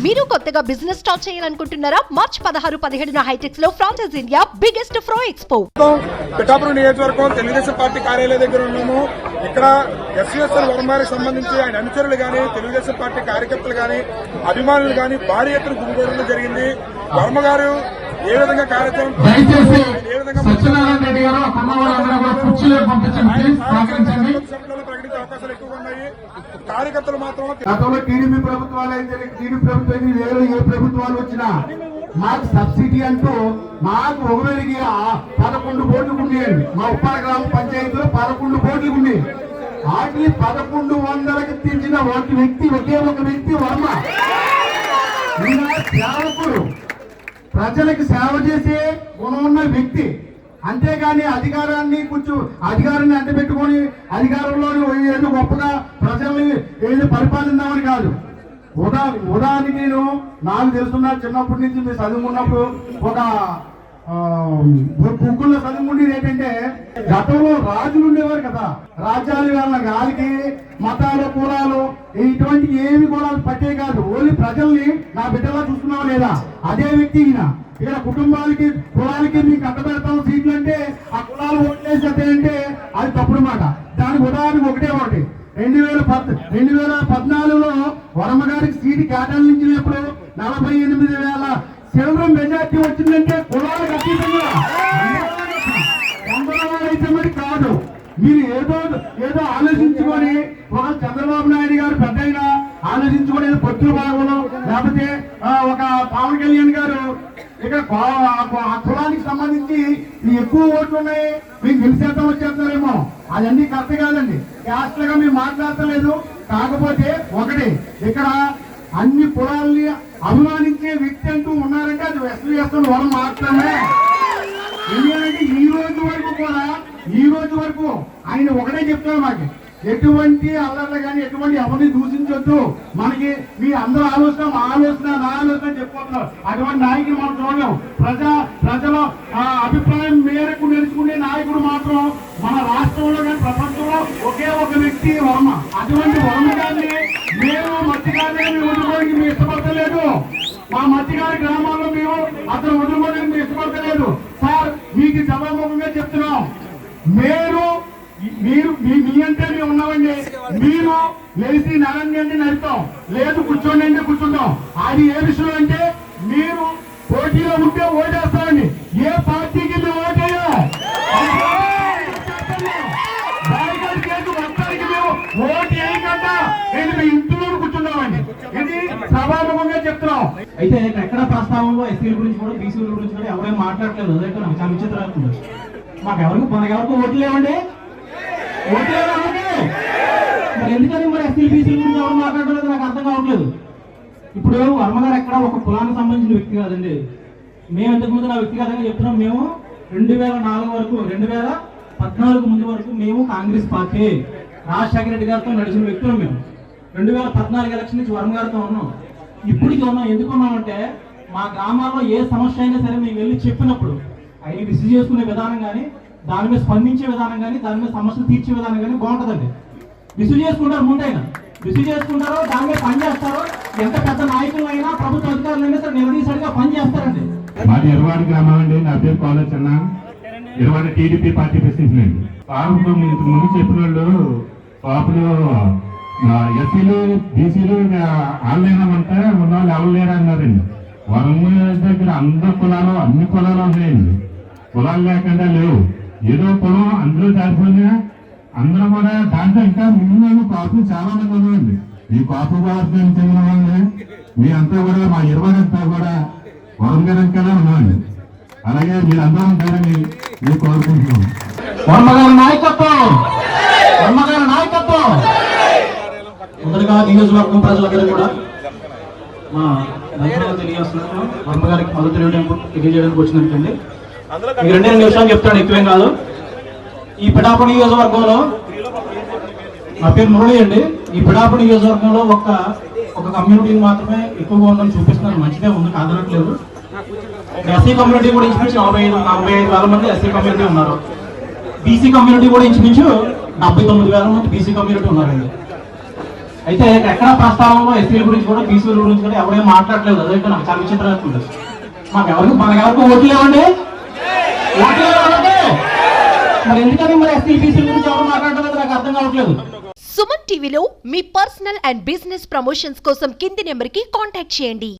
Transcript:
మీరు కొత్తగా business start చేయాలనుకుంటున్నారా? మార్చ్ 16-17 హైటెక్స్ లో franchise India biggest ఫ్రో expo. Pithapuram నియోజకవర్గం తెలుగుదేశం పార్టీ కార్యాలయం దగ్గర ఉన్నాము. ఇక్కడ ఎస్వీఎస్ఎల్ వర్మారికి సంబంధించి ఆయన అనుచరులు గాని, తెలుగుదేశం పార్టీ కార్యకర్తలు గాని, అభిమానులు గాని భారీ ఎత్తున గుమిగూడడం జరిగింది. వర్మ గారు ఏ విధంగా కార్యక్రమం ప్రకటించే అవకాశాలు ఎక్కువగా ఉన్నాయి. కార్యకర్తలు మాత్రం గతంలో టీడీపీ ప్రభుత్వాలు అయితే టీడీపీ ప్రభుత్వం ఏ ప్రభుత్వాలు వచ్చినా మాకు సబ్సిడీ అంటూ మాకు 1111 బోర్డులు ఉండేయండి. మా ఉప్పాడ గ్రామ పంచాయతీలో 11 బోర్డులు ఉండేవి. వాటిని 1100కి తెచ్చిన ఒకే ఒక వ్యక్తి వర్మ. సేవకుడు, ప్రజలకు సేవ చేసే గుణం ఉన్న వ్యక్తి. అంతేగాని అధికారాన్ని అంటబెట్టుకొని అధికారంలో ఏదో గొప్పగా ప్రజల్ని ఏదో పరిపాలిద్దామని కాదు. ఉదాహరణకి నాకు తెలుస్తున్నా, చిన్నప్పటి నుంచి మీరు చదువుకున్నప్పుడు ఒక బుక్కుల్లో చదువుకుండేది ఏంటంటే, గతంలో రాజులు ఉండేవారు కదా, రాజ్యాలు వాళ్ళ గాలికి మతాలు కులాలు ఇటువంటి ఏమి కూడా పట్టే కాదు. ఓన్లీ ప్రజల్ని నా బిడ్డలా చూస్తున్నావా లేదా, అదే వ్యక్తి ఈయన. ఇక్కడ కుటుంబాలకి కులాలకి మీకు కట్టబెడతాం సీట్లు అంటే ఆ కులాలు ఓట్లేసేస్తే అంటే అది తప్పుడు మాట. దానికి ఉదాహరణ ఒకటి 2014లో వర్మ గారికి సీటు కేటాయించినప్పుడు 48,000 చిల్డ్రన్ మెజార్టీ వచ్చిందంటే కులాలకు అతీతంగా అయితే మరి కాదు. మీరు ఏదో ఆలోచించుకొని ఒక చంద్రబాబు నాయుడు గారు పెద్ద ఆలోచించుకొని ఏదో పొత్తుల భాగంలో, లేకపోతే ఒక పవన్ కళ్యాణ్ గారు ఇక్కడ ఆ కులానికి సంబంధించి ఎక్కువ ఓట్లు ఉన్నాయి మీకు గెలిచేద్దాం వచ్చేస్తారేమో, అదన్నీ కరెక్ట్ కాదండి. క్యాస్ట్ గా మేము మాట్లాడతలేదు. కాకపోతే ఒకటి, ఇక్కడ అన్ని కులాల్ని అభిమానించే వ్యక్తి అంటూ ఉన్నారంటే అది ఎస్వీఎస్ఎల్ వర్మ మాత్రమే. ఎందుకంటే ఈ రోజు వరకు ఆయన ఒకటే చెప్తారు, మాకు ఎటువంటి అల్లర్లు కానీ ఎటువంటి ఎవరిని దూషించొద్దు, మనకి మీ అందరూ ఆలోచన నా ఆలోచన చెప్పుకుంటున్నారు. అటువంటి నాయకులు మనం చూడలేం. ప్రజల అభిప్రాయం మేరకు నేర్చుకునే నాయకుడు మాత్రం మన రాష్ట్రంలో కానీ ప్రపంచంలో ఒకే ఒక వ్యక్తి వర్మ. అటువంటి వర్మ గారిని మేము మత్స్యకారులు వదులుకోవడానికి మేము ఇష్టపడతలేదు. మా మత్స్యకారి గ్రామాల్లో మేము అతను వదులుకోవడానికి మేము ఇష్టపడతలేదు. సార్, మీకు సభాముఖంగా చెప్తున్నాం, మీరు మీ అంటే మేము ఉన్నామండి. మీరు లేచి నరండి అంటే నడుస్తాం, లేదు కూర్చోండి అంటే కూర్చుంటాం. అది ఏ విషయం అంటే, మీరు పోటీలో ఉంటే ఓటేస్తామండి. ఏ పార్టీకి మేము ఓటేయా, మొత్తానికి మేము ఓటు వేయకుండా మీ ఇంట్లో కూర్చున్నామండి. ఇది సభాముఖంగా చెప్తున్నాం. అయితే ఎక్కడ ప్రస్తావనలో ఎస్సీల గురించి కూడా బీసీల గురించి కూడా ఎవరైనా మాట్లాడలేదు. అదైతే నాకు చాలా విచిత్రం. మనకెవరికి ఓట్లు లేవండి, ఓట్లు లేవండి. మరి ఎందుకని మరి ఎస్సీల బీసీల గురించి ఎవరు మాట్లాడలేదు నాకు అర్థం కావట్లేదు. ఇప్పుడు వర్మ గారు ఎక్కడ ఒక కులానికి సంబంధించిన వ్యక్తి కాదండి. మేము ఇంతకుముందు నా వ్యక్తిగతంగా చెప్తున్నాం, మేము 2004 వరకు 2014 ముందు వరకు మేము కాంగ్రెస్ పార్టీ రాజశేఖర రెడ్డి గారితో నడిచిన వ్యక్తులు. మేము 2014 ఎలక్షన్ నుంచి వర్మ గారితో ఉన్నాం, ఇప్పటికీ ఉన్నాం. ఎందుకు ఉన్నామంటే, మా గ్రామాల్లో ఏ సమస్య అయినా సరే మేము వెళ్ళి చెప్పినప్పుడు ఆయన రిసీవ్ చేసుకునే విధానం కానీ, దాని మీద స్పందించే విధానం కానీ, దాని మీద సమస్యలు తీర్చే విధానం కానీ బాగుంటుందండి. రిసీవ్ చేసుకుంటారు, ముందైనా రిసీవ్ చేసుకుంటారో దాని మీద పని చేస్తారో. ఎంత పెద్ద నాయకులైనా ప్రభుత్వ అధికారులైనా సరే నిలదీసరిగా పని చేస్తారండి. మాది ఇరవాడి గ్రామం అండి. నా పేరు కాలేజ్ అన్న, ఇరవాడి టీడీపీ పార్టీ ప్రెసిడెంట్ అండి. పాపం ముందు చెప్పిన వాళ్ళు పాపలు ఎస్సీలు బీసీలు ఆన్లైన్ అంటే ఉన్న వాళ్ళు ఎవరు లేరు అన్నారండి. వరంగ దగ్గర అందరు కులాలు అన్ని కులాలు ఉన్నాయండి. కులాలు లేకుండా లేవు. ఏదో కులం అందరూ దారిపోయినా అందరూ కూడా దాంట్లో ఇంకా మిగిలిన కాపులు చాలా మంది ఉన్నాయండి. ఈ కాపు భారతదేశం చెందిన వాళ్ళని మీ అంతా కూడా మా 20 అంతా కూడా వరంగలంకనే ఉన్నామండి. అలాగే మీరందరూ ఉంటారని మేము కోరుకుంటున్నాం. వర్మగారి నాయకత్వం, మొదటిగా నియోజకవర్గం ప్రజలందరూ కూడా మా తెలియజేస్తున్నాను. వర్మ గారికి మొదటి తెలియజేయడానికి వచ్చినట్టండి. మీకు 2 నిమిషాలు చెప్తాను, ఎక్కువేం కాదు. ఈ పిఠాపురం నియోజకవర్గంలో, నా పేరు మురళి అండి. ఈ పిఠాపురం నియోజకవర్గంలో ఒక కమ్యూనిటీని మాత్రమే ఎక్కువగా ఉందని చూపిస్తున్నారు. మంచిదే ఉంది, కాదనట్లేదు. ఎస్సీ కమ్యూనిటీ కూడా ఇంచుమించు 45,000 మంది ఎస్సీ కమ్యూనిటీ ఉన్నారు. బీసీ కమ్యూనిటీ కూడా ఇంచుమించు 79,000 మంది బీసీ కమ్యూనిటీ ఉన్నారండి. అయితే ఎక్కడ ప్రస్తావనలో ఎస్సీల గురించి కూడా బీసీల గురించి కూడా ఎవరేం మాట్లాడలేదు. అదైతే నాకు చాలా విచిత్రంగా ఉంది. మనకెవరికి ఓట్లు లేవండి. ఓట్లు లేవండి. మరి ఎందుకని మరి ఎస్సీ బీసీల గురించి ఎవరు మాట్లాడలేదు నాకు అర్థం కావట్లేదు. సుమన్ టీవీలో మీ పర్సనల్ అండ్ బిజినెస్ ప్రమోషన్స్ కోసం కింది నెంబర్కి కాంటాక్ట్ చేయండి.